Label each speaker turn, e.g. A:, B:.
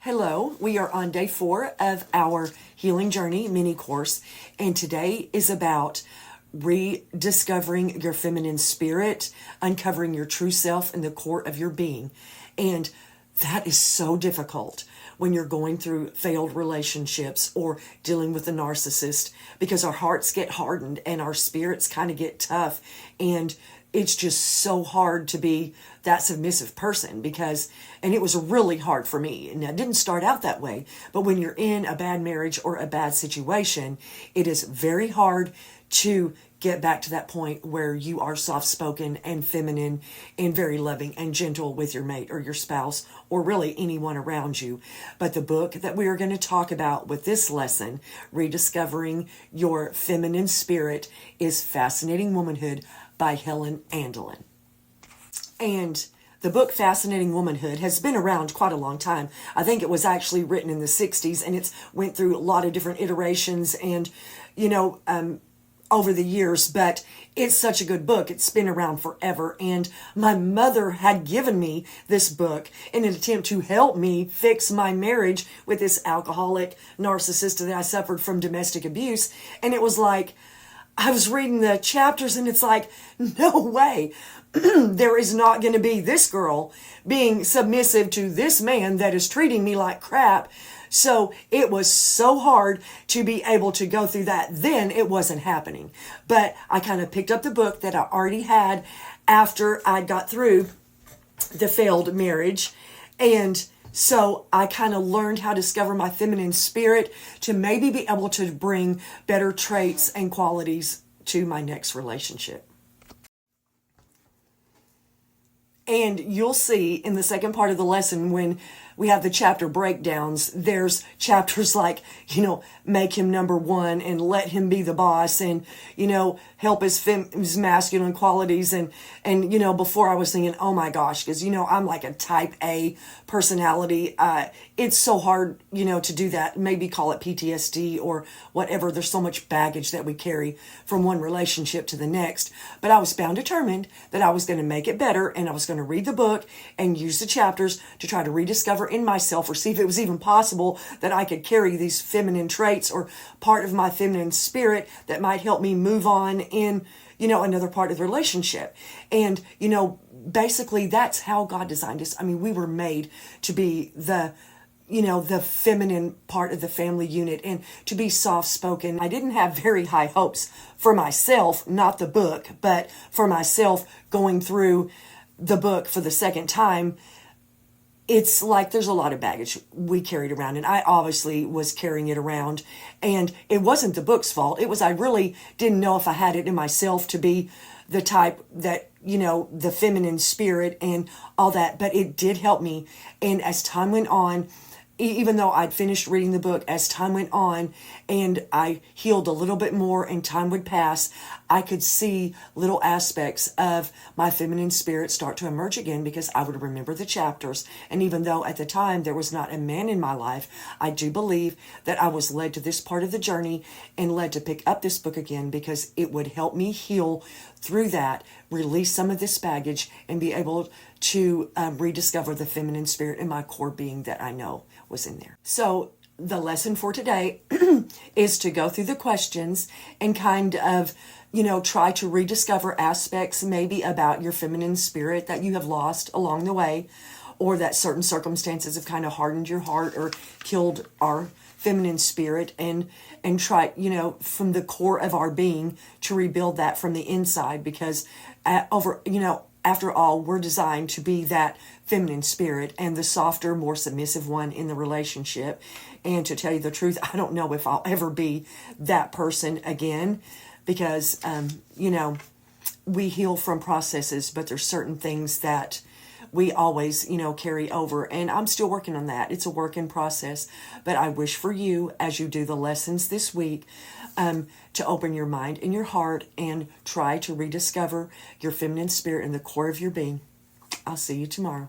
A: Hello, we are on day 4 of our Healing Journey mini course, and today is about rediscovering your feminine spirit, uncovering your true self in the core of your being. And that is so difficult when you're going through failed relationships or dealing with a narcissist, because our hearts get hardened and our spirits kind of get tough, and it's just so hard to be that submissive person and it was really hard for me. And it didn't start out that way, but when you're in a bad marriage or a bad situation, it is very hard to get back to that point where you are soft-spoken and feminine and very loving and gentle with your mate or your spouse or really anyone around you. But the book that we are going to talk about with this lesson, Rediscovering Your Feminine Spirit, is Fascinating Womanhood by Helen Andelin. And the book Fascinating Womanhood has been around quite a long time. I think it was actually written in the 60s, and it's went through a lot of different iterations and, over the years, but it's such a good book. It's been around forever. And my mother had given me this book in an attempt to help me fix my marriage with this alcoholic narcissist that I suffered from domestic abuse. And it was like, I was reading the chapters and it's like, no way. There is not going to be this girl being submissive to this man that is treating me like crap. So it was so hard to be able to go through that. Then it wasn't happening. But I kind of picked up the book that I already had after I got through the failed marriage. And so I kind of learned how to discover my feminine spirit to maybe be able to bring better traits and qualities to my next relationship. And you'll see in the second part of the lesson when we have the chapter breakdowns, there's chapters like, make him number one and let him be the boss and, help his masculine qualities. And before I was thinking, oh my gosh, because, I'm like a type A personality. It's so hard, to do that. Maybe call it PTSD or whatever. There's so much baggage that we carry from one relationship to the next. But I was bound determined that I was going to make it better, and I was going to read the book and use the chapters to try to rediscover in myself or see if it was even possible that I could carry these feminine traits or part of my feminine spirit that might help me move on in, another part of the relationship. And, basically that's how God designed us. I mean, we were made to be the feminine part of the family unit and to be soft-spoken. I didn't have very high hopes for myself, not the book, but for myself going through the book for the second time. It's like there's a lot of baggage we carried around, and I obviously was carrying it around, and it wasn't the book's fault. It was I really didn't know if I had it in myself to be the type that, the feminine spirit and all that, but it did help me. And as time went on, even though I'd finished reading the book, as time went on and I healed a little bit more and time would pass, I could see little aspects of my feminine spirit start to emerge again because I would remember the chapters. And even though at the time there was not a man in my life, I do believe that I was led to this part of the journey and led to pick up this book again because it would help me heal through that, release some of this baggage, and be able to rediscover the feminine spirit in my core being that I know was in there. So the lesson for today is to go through the questions and kind of, try to rediscover aspects maybe about your feminine spirit that you have lost along the way, or that certain circumstances have kind of hardened your heart or killed our feminine spirit, and try, from the core of our being to rebuild that from the inside, because after all, we're designed to be that feminine spirit and the softer, more submissive one in the relationship. And to tell you the truth, I don't know if I'll ever be that person again because, we heal from processes, but there's certain things that we always, carry over. And I'm still working on that. It's a work in process. But I wish for you, as you do the lessons this week, to open your mind and your heart and try to rediscover your feminine spirit in the core of your being. I'll see you tomorrow.